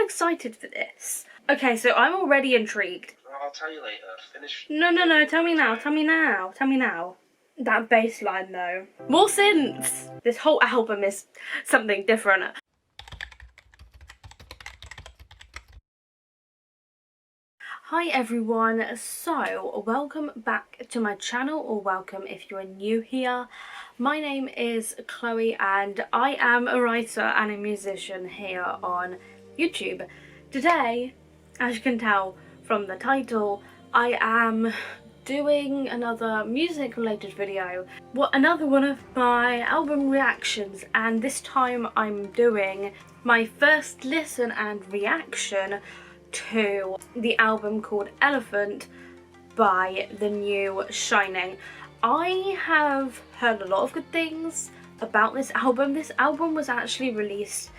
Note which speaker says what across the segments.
Speaker 1: excited for this. Okay, so I'm already intrigued.
Speaker 2: I'll tell you later. Finish.
Speaker 1: No, tell me now, tell me now. That bass line though. More synths! This whole album is something different. Hi everyone, so welcome back to my channel, or welcome if you're new here. My name is Chloe and I am a writer and a musician here on YouTube. Today, as you can tell from the title, I am doing another music related video. Another one of my album reactions, and this time I'm doing my first listen and reaction to the album called Elephant by the new Shining. I have heard a lot of good things about this album. This album was actually released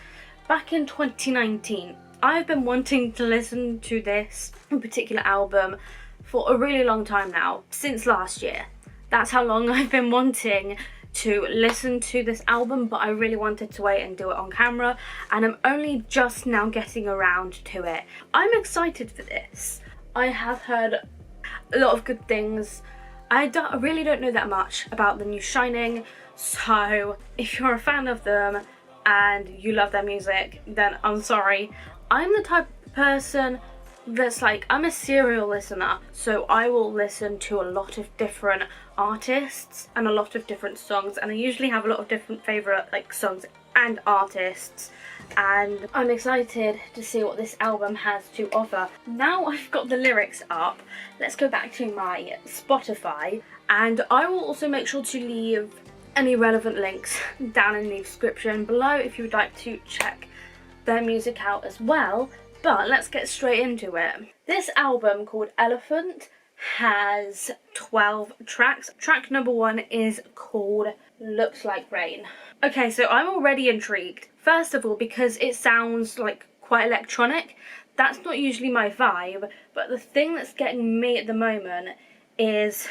Speaker 1: back in 2019. I've been wanting to listen to this particular album for a really long time now, since last year. That's how long I've been wanting to listen to this album, but I really wanted to wait and do it on camera, and I'm only just now getting around to it. I'm excited for this. I have heard a lot of good things. I really don't know that much about the new Shining, so if you're a fan of them and you love their music, then I'm sorry. I'm the type of person that's like, I'm a serial listener, so I will listen to a lot of different artists and a lot of different songs, and I usually have a lot of different favourite like songs and artists, and I'm excited to see what this album has to offer. Now I've got the lyrics up, let's go back to my Spotify, and I will also make sure to leave any relevant links down in the description below if you would like to check their music out as well. But let's get straight into it. This album called Elephant has 12 tracks. Track number 1 is called Looks Like Rain. Okay, so I'm already intrigued. First of all, because it sounds like quite electronic. That's not usually my vibe, but the thing that's getting me at the moment is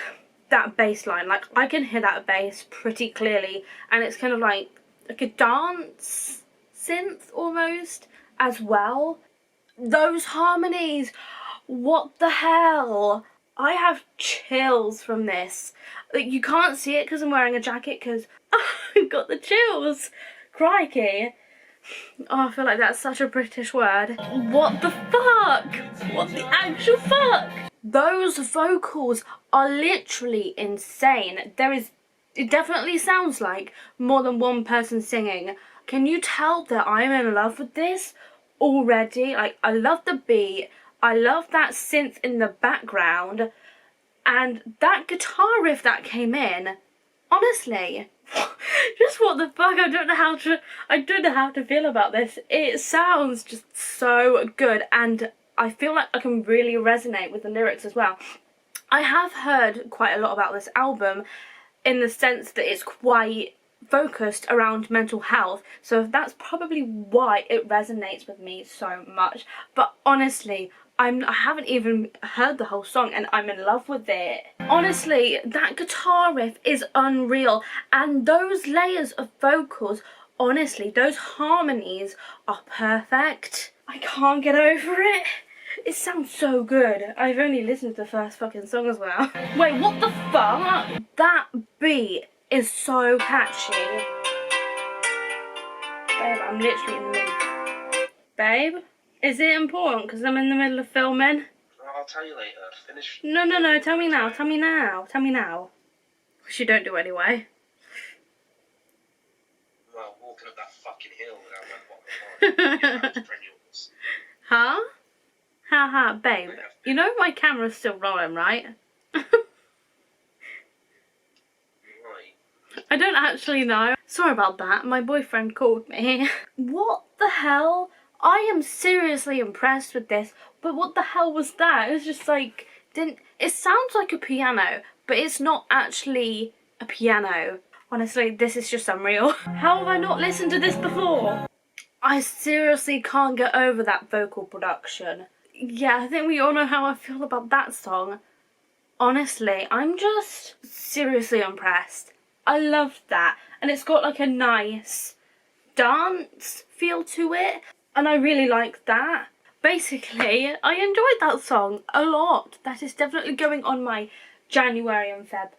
Speaker 1: that bass line. Like, I can hear that bass pretty clearly, and it's kind of like a dance synth almost as well. Those harmonies, what the hell? I have chills from this. Like, you can't see it because I'm wearing a jacket, because I've got the chills. Crikey. Oh, I feel like that's such a British word. What the fuck? What the actual fuck? Those vocals are literally insane. It definitely sounds like more than one person singing. Can you tell that I'm in love with this already? Like, I love the beat, I love that synth in the background, and that guitar riff that came in, honestly, just what the fuck. I don't know how to feel about this. It sounds just so good, and I feel like I can really resonate with the lyrics as well. I have heard quite a lot about this album in the sense that it's quite focused around mental health, so that's probably why it resonates with me so much. But honestly, I haven't even heard the whole song and I'm in love with it. Honestly, that guitar riff is unreal, and those layers of vocals, honestly, those harmonies are perfect. I can't get over it. It sounds so good. I've only listened to the first fucking song as well. Wait, what the fuck? That beat is so catchy. Babe, I'm literally in the middle. Babe, is it important because I'm in the middle of filming?
Speaker 2: I'll tell you later. Finish.
Speaker 1: No, tell me now. Which you don't do anyway.
Speaker 2: Well, walking up that fucking hill without that bottom of
Speaker 1: Huh? Haha, babe, you know my camera's still rolling, right? I don't actually know. Sorry about that, my boyfriend called me. What the hell? I am seriously impressed with this, but what the hell was that? It was just like, it sounds like a piano, but it's not actually a piano. Honestly, this is just unreal. How have I not listened to this before? I seriously can't get over that vocal production. Yeah, I think we all know how I feel about that song. Honestly, I'm just seriously impressed. I love that, and it's got like a nice dance feel to it. and I really like that. Basically, I enjoyed that song a lot. That is definitely going on my January and Feb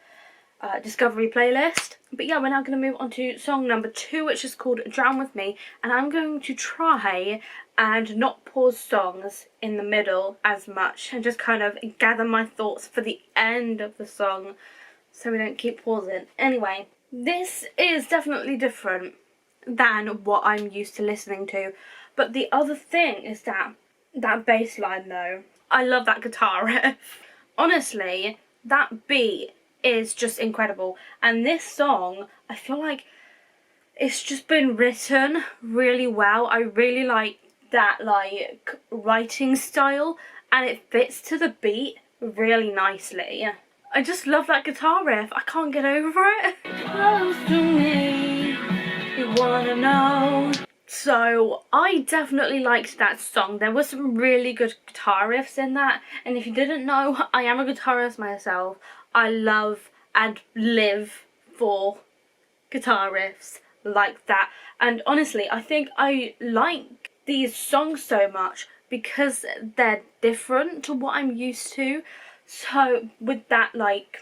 Speaker 1: discovery playlist. But yeah, we're now going to move on to song number 2, which is called Drown With Me, and I'm going to try and not pause songs in the middle as much and just kind of gather my thoughts for the end of the song so we don't keep pausing. Anyway, this is definitely different than what I'm used to listening to, but the other thing is that bass line though, I love that guitar riff. Honestly, that beat is just incredible, and this song, I feel like it's just been written really well. I really like that like writing style, and it fits to the beat really nicely. I just love that guitar riff. I can't get over it. Close to me, you wanna know. So I definitely liked that song. There were some really good guitar riffs in that, and if you didn't know, I am a guitarist myself. I love and live for guitar riffs like that, and honestly I think I like these songs so much because they're different to what I'm used to. So with that like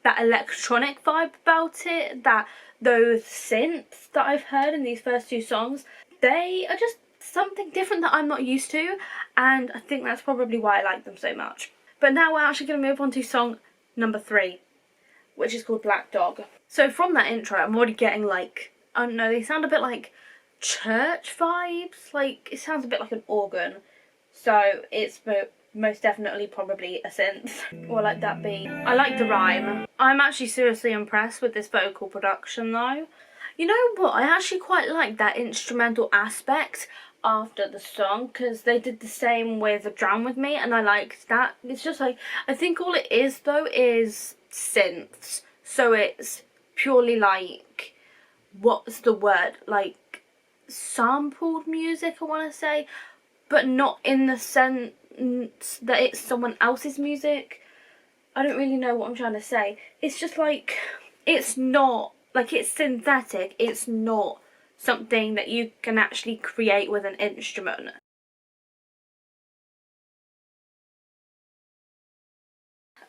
Speaker 1: that electronic vibe about it, that those synths that I've heard in these first 2 songs, they are just something different that I'm not used to, and I think that's probably why I like them so much. But now we're actually going to move on to song number 3, which is called Black Dog. So from that intro, I'm already getting like, I don't know, they sound a bit like church vibes. Like, it sounds a bit like an organ. So it's most definitely probably a synth. Or like that beat. I like the rhyme. I'm actually seriously impressed with this vocal production though. You know what, I actually quite like that instrumental aspect after the song, because they did the same with Drown With Me, and I liked that. It's just like, I think all it is though is synths, so it's purely like, what's the word, like sampled music I want to say, but not in the sense that it's someone else's music. I don't really know what I'm trying to say. It's just like, it's not like, it's synthetic, it's not something that you can actually create with an instrument.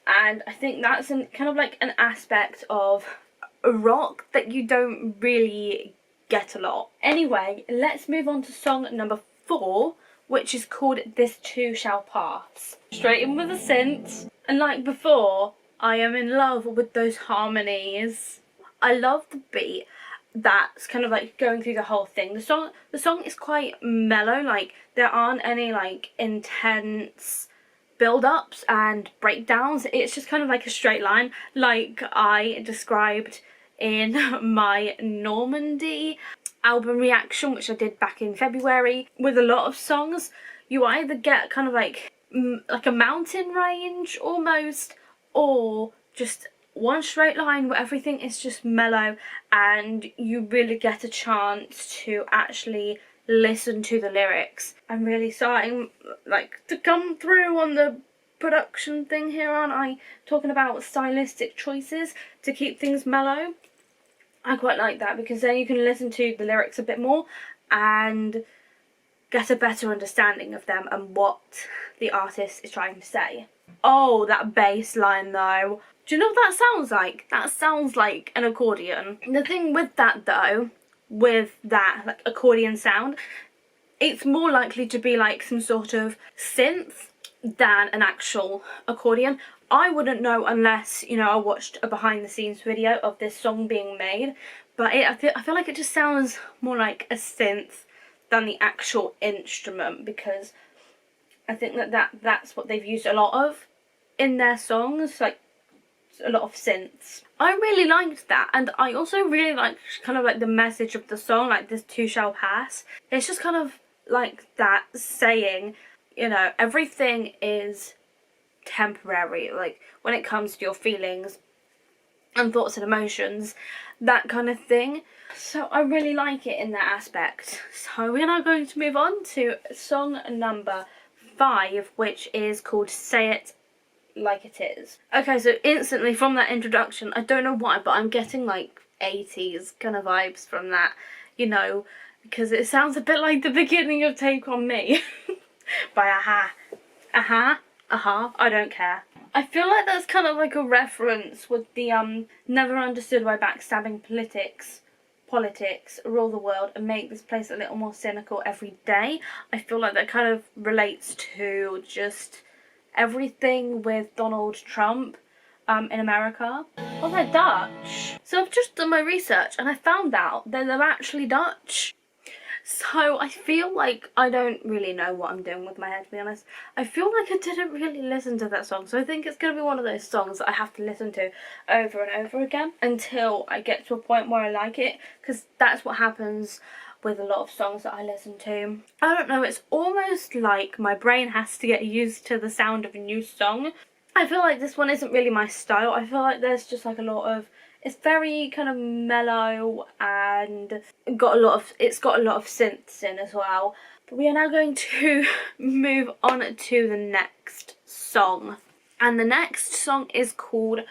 Speaker 1: And I think that's kind of like an aspect of rock that you don't really get a lot. Anyway, let's move on to song number 4, which is called This Too Shall Pass. Straight in with the synths, and like before, I am in love with those harmonies. I love the beat that's kind of like going through the whole thing. The song is quite mellow, like there aren't any like intense build-ups and breakdowns. It's just kind of like a straight line, like I described in my Normandy album reaction, which I did back in February. With a lot of songs, you either get kind of like a mountain range almost, or just one straight line where everything is just mellow and you really get a chance to actually listen to the lyrics. I'm really starting like to come through on the production thing here, aren't I? Talking about stylistic choices to keep things mellow. I quite like that, because then you can listen to the lyrics a bit more and get a better understanding of them and what the artist is trying to say. Oh, that bass line though. Do you know what that sounds like? That sounds like an accordion. The thing with that though, with that like accordion sound, it's more likely to be like some sort of synth than an actual accordion. I wouldn't know unless, you know, I watched a behind the scenes video of this song being made, but I feel like it just sounds more like a synth than the actual instrument, because I think that's what they've used a lot of in their songs, like a lot of synths. I really liked that, and I also really liked kind of like the message of the song, like this too shall pass. It's just kind of like that saying, you know, everything is temporary, like when it comes to your feelings and thoughts and emotions, that kind of thing. So I really like it in that aspect. So we're now going to move on to song number 5, which is called Say It Like It Is. Okay, so instantly from that introduction, I don't know why, but I'm getting like 80s kind of vibes from that, you know, because it sounds a bit like the beginning of Take On Me by Aha. Aha, aha, I don't care. I feel like that's kind of like a reference with the never understood why backstabbing politics rule the world and make this place a little more cynical every day. I feel like that kind of relates to just everything with Donald Trump in America. Oh, they're Dutch. So I've just done my research and I found out that they're actually Dutch. So I feel like I don't really know what I'm doing with my head, to be honest. I feel like I didn't really listen to that song, so I think it's going to be one of those songs that I have to listen to over and over again until I get to a point where I like it, because that's what happens with a lot of songs that I listen to. I don't know, it's almost like my brain has to get used to the sound of a new song. I feel like this one isn't really my style. I feel like there's just like a lot of, it's very kind of mellow and it's got a lot of synths in as well. But we are now going to move on to the next song. And the next song is called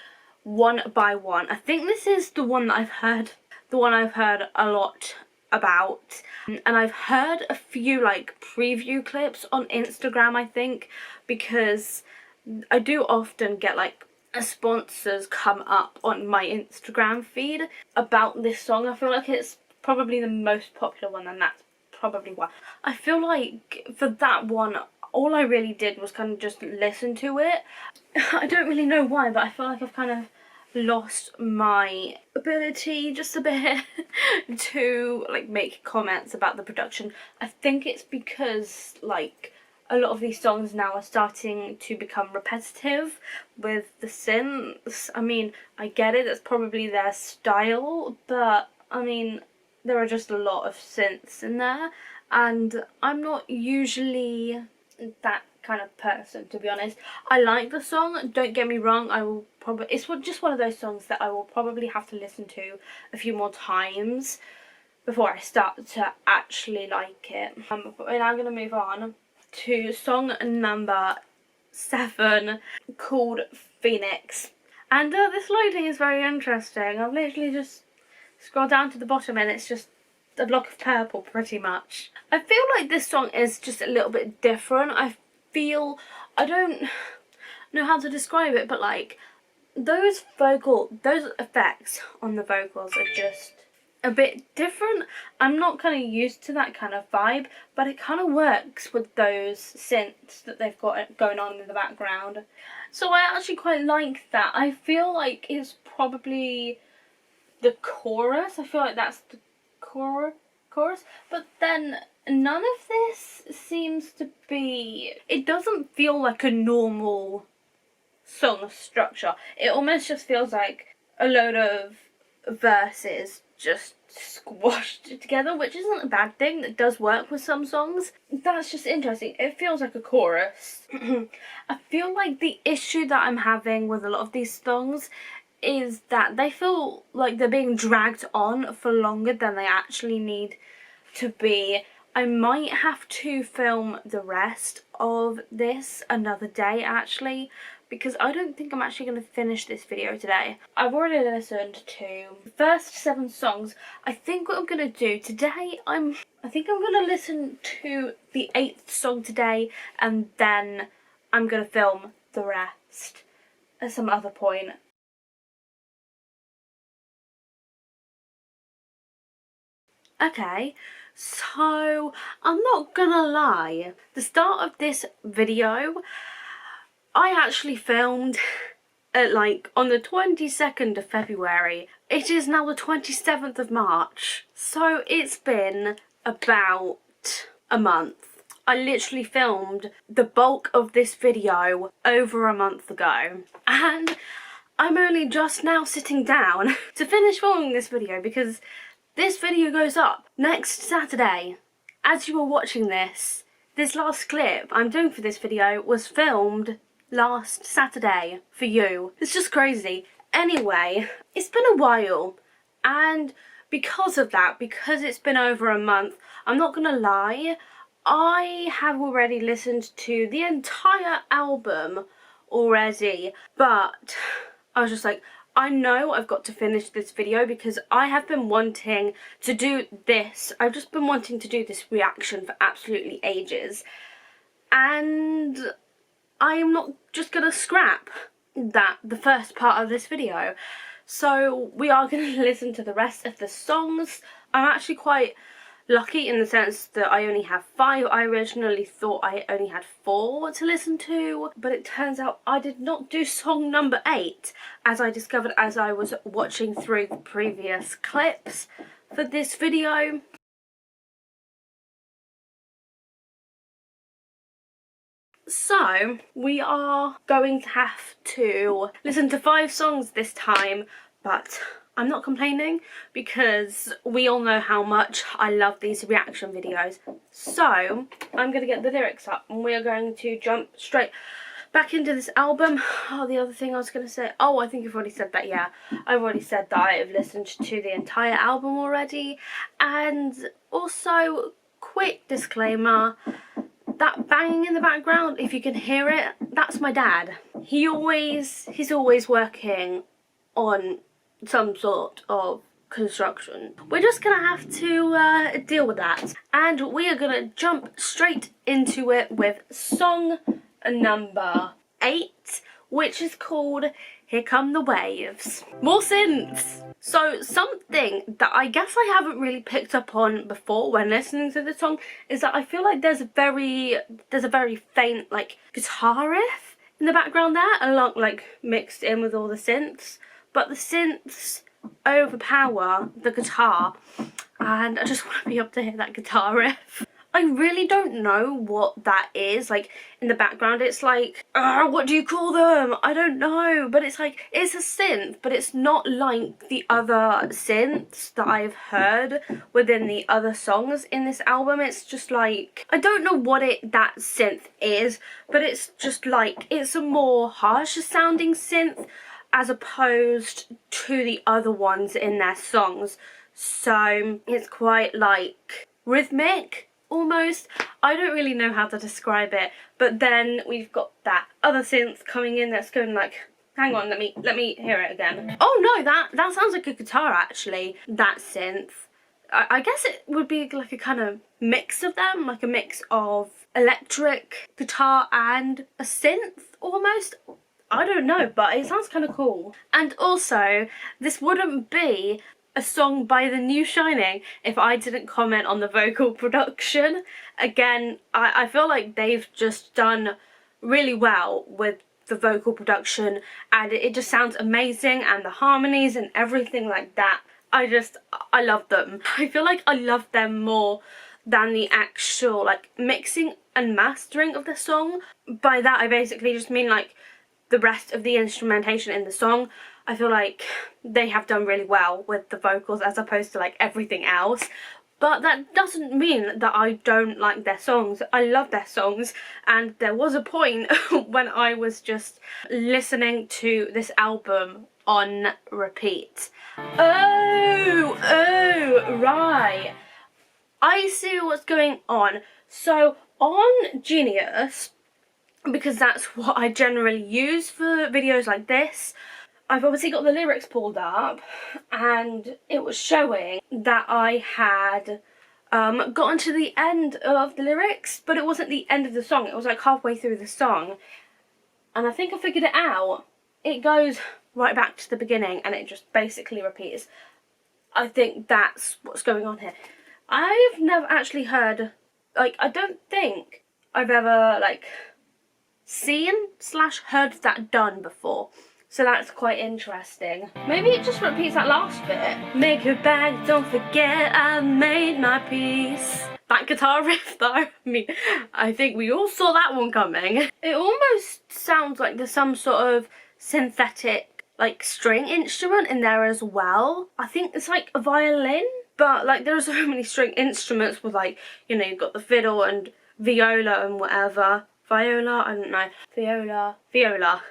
Speaker 1: One by One. I think this is the one that I've heard a lot about. And I've heard a few like preview clips on Instagram, I think, because I do often get like sponsors come up on my Instagram feed about this song. I feel like it's probably the most popular one, and that's probably why. I feel like for that one, all I really did was kind of just listen to it. I don't really know why, but I feel like I've kind of lost my ability just a bit to like make comments about the production. I think it's because like a lot of these songs now are starting to become repetitive with the synths. I mean, I get it, that's probably their style, but I mean, there are just a lot of synths in there, and I'm not usually that kind of person, to be honest. I like the song, don't get me wrong, it's just one of those songs that I will probably have to listen to a few more times before I start to actually like it. But we're now going to move on to song number 7, called Phoenix. And this loading is very interesting. I've literally just scrolled down to the bottom and it's just a block of purple pretty much. I feel like this song is just a little bit different. I don't know how to describe it, but like those effects on the vocals are just a bit different. I'm not kind of used to that kind of vibe, but it kind of works with those synths that they've got going on in the background. So I actually quite like that. I feel like it's probably the chorus. I feel like that's the chorus. But then none of this seems to be... It doesn't feel like a normal song structure. It almost just feels like a load of verses just squashed together, which isn't a bad thing. That does work with some songs. That's just interesting. It feels like a chorus. I feel like the issue that I'm having with a lot of these songs is that they feel like they're being dragged on for longer than they actually need to be. I might have to film the rest of this another day actually, because I don't think I'm actually going to finish this video today. I've already listened to the first 7 songs. I think what I'm going to do today, I think I'm going to listen to the 8th song today, and then I'm going to film the rest at some other point. Okay, so I'm not gonna lie, the start of this video I actually filmed at like on the 22nd of February. It is now the 27th of March, so it's been about a month. I literally filmed the bulk of this video over a month ago, and I'm only just now sitting down to finish filming this video because this video goes up next Saturday. As you are watching this last clip I'm doing for this video was filmed last Saturday for you. It's just crazy. Anyway, it's been a while, and because of that, because it's been over a month, I'm not gonna lie, I have already listened to the entire album already, but I was just like, I know I've got to finish this video because I have been wanting to do this. I've just been wanting to do this reaction for absolutely ages. And I am not just going to scrap the first part of this video. So we are going to listen to the rest of the songs. I'm actually quite lucky in the sense that I only have 5. I originally thought I only had 4 to listen to, but it turns out I did not do song number 8, as I discovered as I was watching through the previous clips for this video. So we are going to have to listen to 5 songs this time, but I'm not complaining because we all know how much I love these reaction videos. So I'm going to get the lyrics up and we are going to jump straight back into this album. Oh, the other thing I was going to say, oh, I think you've already said that, yeah. I've already said that I have listened to the entire album already. And also, quick disclaimer, that banging in the background, if you can hear it, that's my dad. He's always working on some sort of construction. We're just gonna have to deal with that, and we are gonna jump straight into it with song number 8, which is called Here Come the Waves. More synths. So something that I guess I haven't really picked up on before when listening to the song is that I feel like there's a very faint like guitar riff in the background there, along like mixed in with all the synths. But the synths overpower the guitar, and I just want to be able to hear that guitar riff. I really don't know what that is, like, in the background. It's like, what do you call them? I don't know, but it's like, it's a synth, but it's not like the other synths that I've heard within the other songs in this album. It's just like, I don't know what that synth is, but it's just like, it's a more harsher sounding synth as opposed to the other ones in their songs. So it's quite like rhythmic almost. I don't really know how to describe it, but then we've got that other synth coming in that's going like, hang on, let me hear it again. Oh no, that sounds like a guitar actually, that synth. I guess it would be like a kind of mix of them, like a mix of electric guitar and a synth almost. I don't know, but it sounds kind of cool. And also, this wouldn't be a song by The New Shining if I didn't comment on the vocal production. Again, I feel like they've just done really well with the vocal production, and it just sounds amazing, and the harmonies and everything like that. I love them. I feel like I love them more than the actual like mixing and mastering of the song. By that I basically just mean like the rest of the instrumentation in the song. I feel like they have done really well with the vocals as opposed to like everything else. But that doesn't mean that I don't like their songs. I love their songs, and there was a point when I was just listening to this album on repeat. Oh, right. I see what's going on. So on Genius, because that's what I generally use for videos like this, I've obviously got the lyrics pulled up, and it was showing that I had gotten to the end of the lyrics, but it wasn't the end of the song. It was like halfway through the song, and I think I figured it out. It goes right back to the beginning, and it just basically repeats. I think that's what's going on here. I've never actually heard, like, I don't think I've ever, like, seen/heard that done before, so that's quite interesting. Maybe it just repeats that last bit. Make your bag, don't forget I made my peace. That guitar riff though, I mean, I think we all saw that one coming. It almost sounds like there's some sort of synthetic like string instrument in there as well. I think it's like a violin, but like there are so many string instruments with like, you know, you've got the fiddle and viola and whatever. Viola, I don't know. Viola.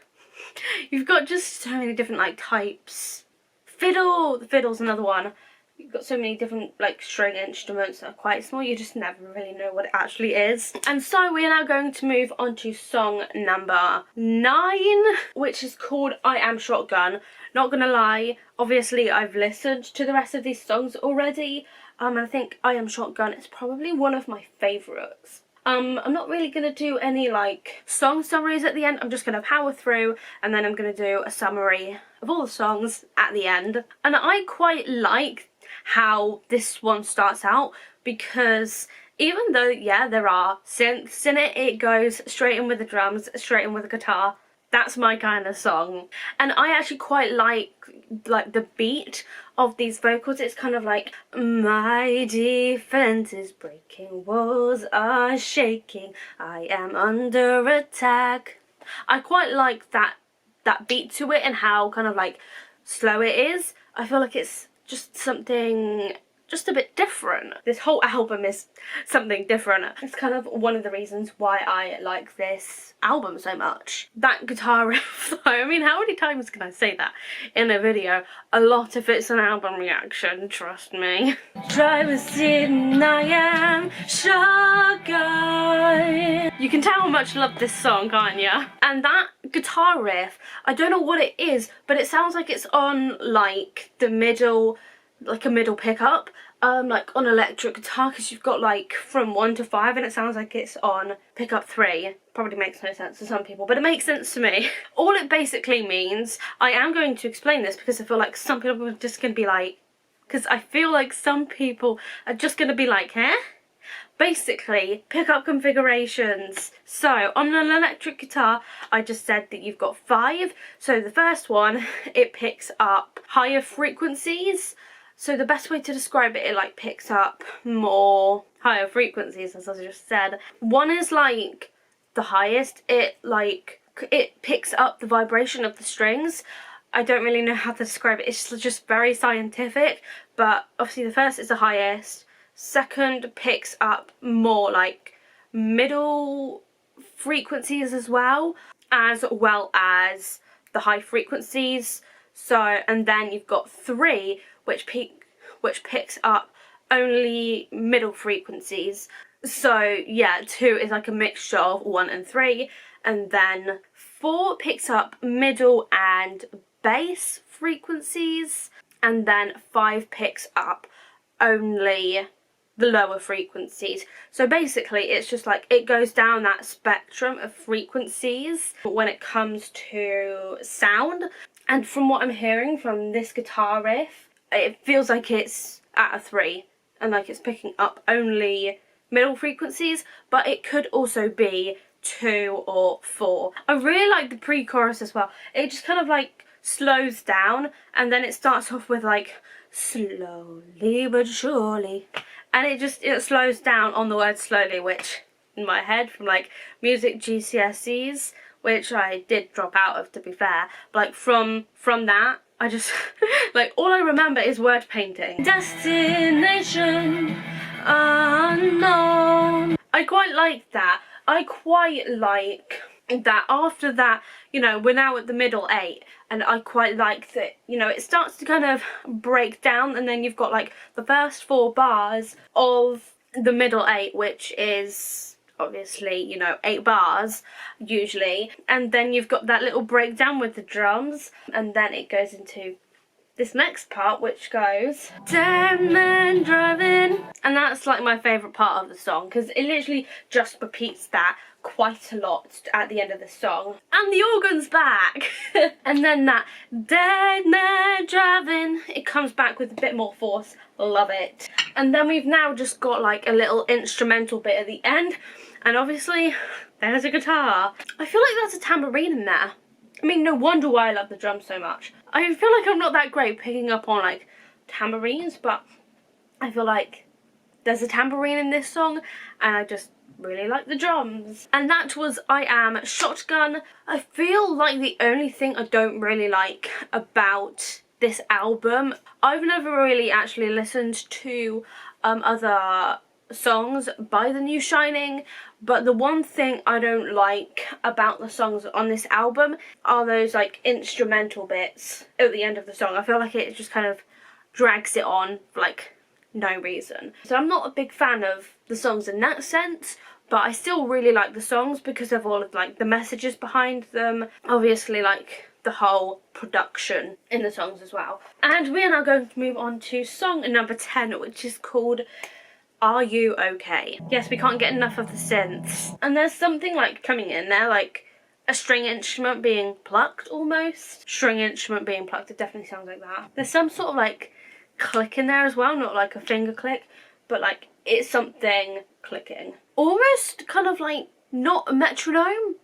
Speaker 1: You've got just so many different like types. Fiddle, the fiddle's another one. You've got so many different like string instruments that are quite small, you just never really know what it actually is. And so we are now going to move on to song number 9, which is called I Am Shotgun. Not gonna lie, obviously I've listened to the rest of these songs already, and I think I Am Shotgun is probably one of my favourites. I'm not really going to do any like song summaries at the end. I'm just going to power through and then I'm going to do a summary of all the songs at the end. And I quite like how this one starts out, because even though, yeah, there are synths in it, it goes straight in with the drums, straight in with the guitar. That's my kind of song. And I actually quite like the beat of these vocals. It's kind of like, my defense is breaking, walls are shaking, I am under attack. I quite like that beat to it and how kind of like slow it is. I feel like it's just something just a bit different. This whole album is something different. It's kind of one of the reasons why I like this album so much. That guitar riff, I mean, how many times can I say that in a video? A lot if it's an album reaction, trust me. Driver sitting, I am shotgun. You can tell how much I love this song, can't ya? And that guitar riff, I don't know what it is, but it sounds like it's on like the middle, like a middle pickup, like on electric guitar, because you've got like from 1 to 5 and it sounds like it's on pickup 3. Probably makes no sense to some people, but it makes sense to me. All it basically means, I am going to explain this because I feel like some people are just going to be like, because I feel like some people are just going to be like, huh? Basically, pickup configurations. So, on an electric guitar, I just said that you've got 5. So the first one, it picks up higher frequencies. So the best way to describe it, it like picks up more higher frequencies, as I just said. One is like the highest. It picks up the vibration of the strings. I don't really know how to describe it. It's just very scientific. But obviously the first is the highest. Second picks up more like middle frequencies as well as the high frequencies. So, and then you've got 3 which picks up only middle frequencies. So yeah, 2 is like a mixture of 1 and 3, and then 4 picks up middle and bass frequencies, and then 5 picks up only the lower frequencies. So basically it's just like it goes down that spectrum of frequencies when it comes to sound. And from what I'm hearing from this guitar riff, it feels like it's at a 3 and like it's picking up only middle frequencies, but it could also be 2 or 4. I really like the pre-chorus as well. It just kind of like slows down and then it starts off with like slowly but surely, and it slows down on the word slowly, which in my head from like music GCSEs, which I did drop out of to be fair, but like from that I just like all I remember is word painting. Destination unknown. I quite like that. I quite like that after that, you know, we're now at the middle 8, and I quite like that, you know, it starts to kind of break down, and then you've got like the first 4 bars of the middle 8, which is obviously, you know, 8 bars usually, and then you've got that little breakdown with the drums, and then it goes into this next part, which goes dead man driving, and that's like my favourite part of the song because it literally just repeats that quite a lot at the end of the song, and the organ's back. And then that dead man driving, it comes back with a bit more force. Love it. And then we've now just got like a little instrumental bit at the end, and obviously there's a guitar. I feel like there's a tambourine in there. I mean, no wonder why I love the drums so much. I feel like I'm not that great picking up on like tambourines, but I feel like there's a tambourine in this song and I just really like the drums. And that was I Am Shotgun. I feel like the only thing I don't really like about this album, I've never really actually listened to other songs by the new Shining, but the one thing I don't like about the songs on this album are those like instrumental bits at the end of the song. I feel like it just kind of drags it on for like no reason. So I'm not a big fan of the songs in that sense, but I still really like the songs because of all of like the messages behind them. Obviously, like the whole production in the songs as well. And we are now going to move on to song number 10, which is called Are You Okay? Yes, we can't get enough of the synths. And there's something like coming in there, like a string instrument being plucked almost. String instrument being plucked, it definitely sounds like that. There's some sort of like click in there as well, not like a finger click, but like it's something clicking. Almost kind of like not a metronome,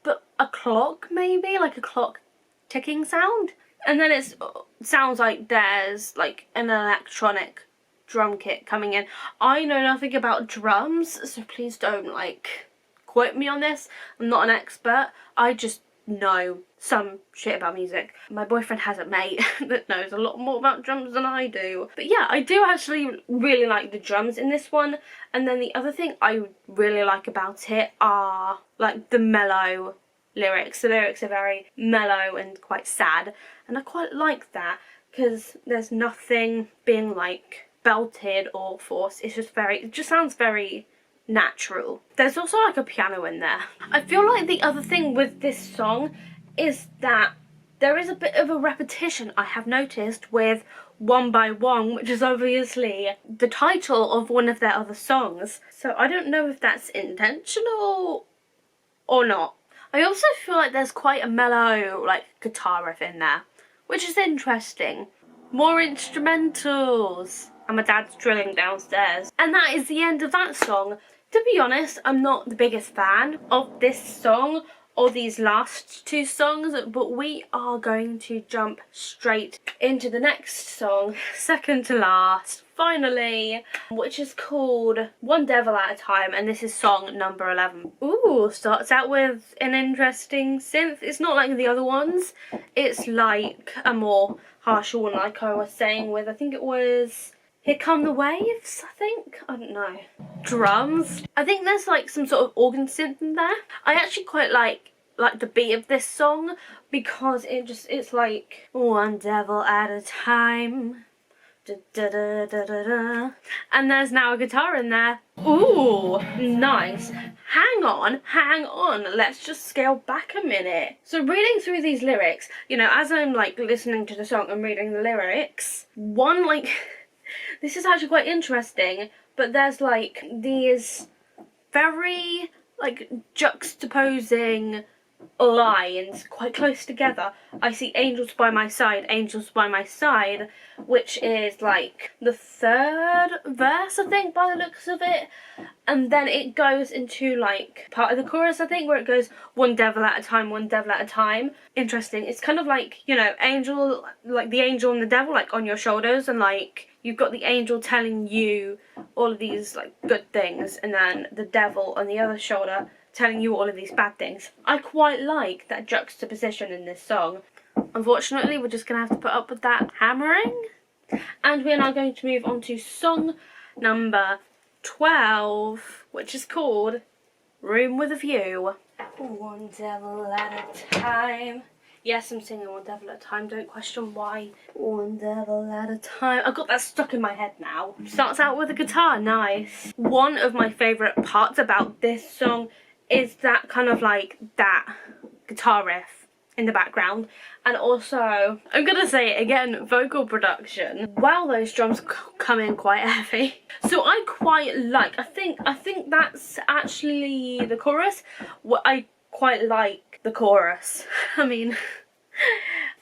Speaker 1: but a clock maybe, like a clock ticking sound. And then it sounds like there's like an electronic drum kit coming in. I know nothing about drums, so please don't like quote me on this. I'm not an expert. I just know some shit about music. My boyfriend has a mate that knows a lot more about drums than I do. But yeah, I do actually really like the drums in this one. And then the other thing I really like about it are like the mellow lyrics. The lyrics are very mellow and quite sad, and I quite like that because there's nothing being like belted or forced. It's just it just sounds very natural. There's also like a piano in there. I feel like the other thing with this song is that there is a bit of a repetition I have noticed with One by One, which is obviously the title of one of their other songs. So I don't know if that's intentional or not. I also feel like there's quite a mellow like guitar riff in there, which is interesting. More instrumentals. And my dad's drilling downstairs. And that is the end of that song. To be honest, I'm not the biggest fan of this song or these last two songs, but we are going to jump straight into the next song, second to last, finally, which is called One Devil at a Time, and this is song number 11. Ooh, starts out with an interesting synth. It's not like the other ones. It's like a more harsher one, like I was saying with, I think it was Here Come the Waves, I think? I don't know. Drums. I think there's like some sort of organ synth in there. I actually quite like the beat of this song because it's like one devil at a time. Da, da, da, da, da, da. And there's now a guitar in there. Ooh, nice. Hang on, let's just scale back a minute. So reading through these lyrics, you know, as I'm like listening to the song and reading the lyrics, one like this is actually quite interesting, but there's like these very like juxtaposing lines quite close together. I see angels by my side, which is like the third verse, I think, by the looks of it. And then it goes into like part of the chorus, I think, where it goes one devil at a time, one devil at a time. Interesting. It's kind of like, you know, angel, like the angel and the devil like on your shoulders, and like you've got the angel telling you all of these like good things, and then the devil on the other shoulder telling you all of these bad things. I quite like that juxtaposition in this song. Unfortunately, we're just going to have to put up with that hammering. And we're now going to move on to song number 12, which is called Room with a View. One devil at a time. Yes, I'm singing One Devil at a Time, don't question why. One devil at a time. I've got that stuck in my head now. Starts out with a guitar, nice. One of my favourite parts about this song is that kind of like that guitar riff in the background, and also I'm gonna say it again, vocal production. Wow, those drums come in quite heavy. So I quite like, I think that's actually the chorus. What I quite like the chorus. I mean,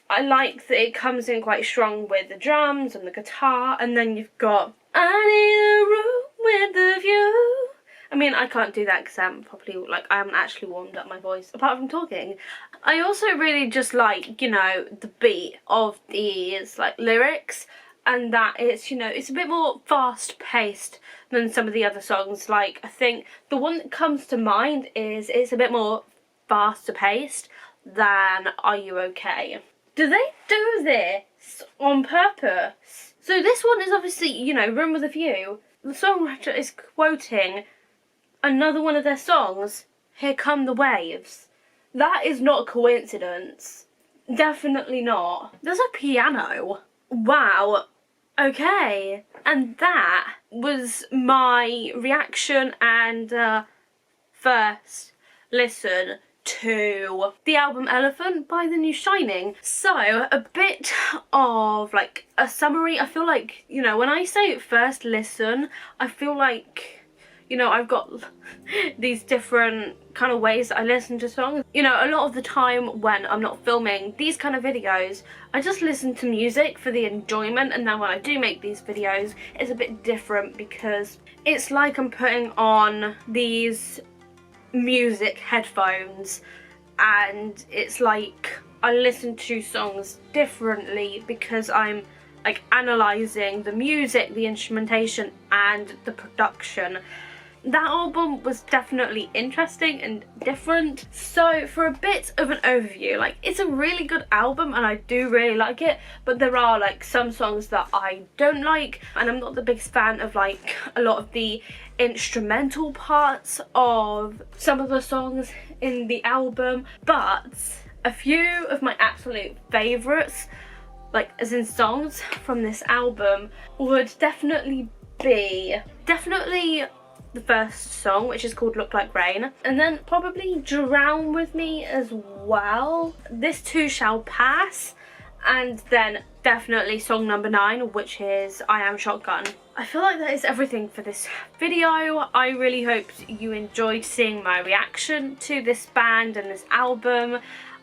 Speaker 1: I like that it comes in quite strong with the drums and the guitar, and then you've got I need a room with a view. I mean, I can't do that because I'm probably, like, I haven't actually warmed up my voice, apart from talking. I also really just like, you know, the beat of these, like, lyrics, and that it's, you know, it's a bit more fast-paced than some of the other songs. Like, I think the one that comes to mind is it's a bit more faster-paced than Are You Okay? Do they do this on purpose? So this one is obviously, you know, Room with a View. The songwriter is quoting another one of their songs, Here Come the Waves. That is not a coincidence. Definitely not. There's a piano. Wow. Okay. And that was my reaction and first listen to the album Elephant by the new Shining. So a bit of like a summary. I feel like, you know, when I say first listen, I feel like, you know, I've got these different kind of ways that I listen to songs. You know, a lot of the time when I'm not filming these kind of videos, I just listen to music for the enjoyment, and then when I do make these videos, it's a bit different because it's like I'm putting on these music headphones, and it's like I listen to songs differently because I'm like analysing the music, the instrumentation and the production. That album was definitely interesting and different. So for a bit of an overview, like, it's a really good album and I do really like it, but there are like some songs that I don't like, and I'm not the biggest fan of like a lot of the instrumental parts of some of the songs in the album. But a few of my absolute favourites, like as in songs from this album, would definitely be the first song, which is called Look Like Rain, and then probably Drown With Me as well, This Too Shall Pass, and then definitely song number 9, which is I Am Shotgun. I feel like that is everything for this video. I really hope you enjoyed seeing my reaction to this band and this album.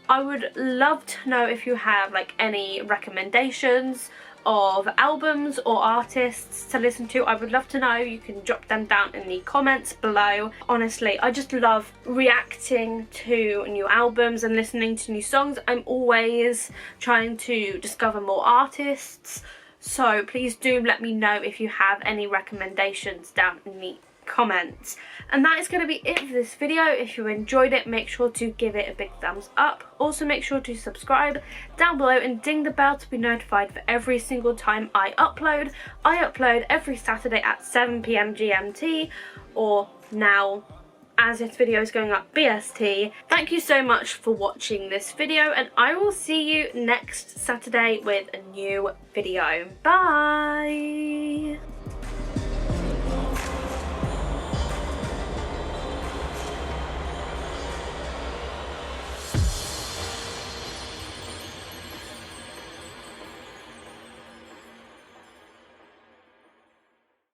Speaker 1: I would love to know if you have like any recommendations of albums or artists to listen to. I would love to know. You can drop them down in the comments below. Honestly, I just love reacting to new albums and listening to new songs. I'm always trying to discover more artists, so please do let me know if you have any recommendations down in the comments. And that is going to be it for this video. If you enjoyed it, make sure to give it a big thumbs up. Also make sure to subscribe down below and ding the bell to be notified for every single time I upload. I upload every Saturday at 7 PM GMT, or now as this video is going up, BST. Thank you so much for watching this video, and I will see you next Saturday with a new video. Bye!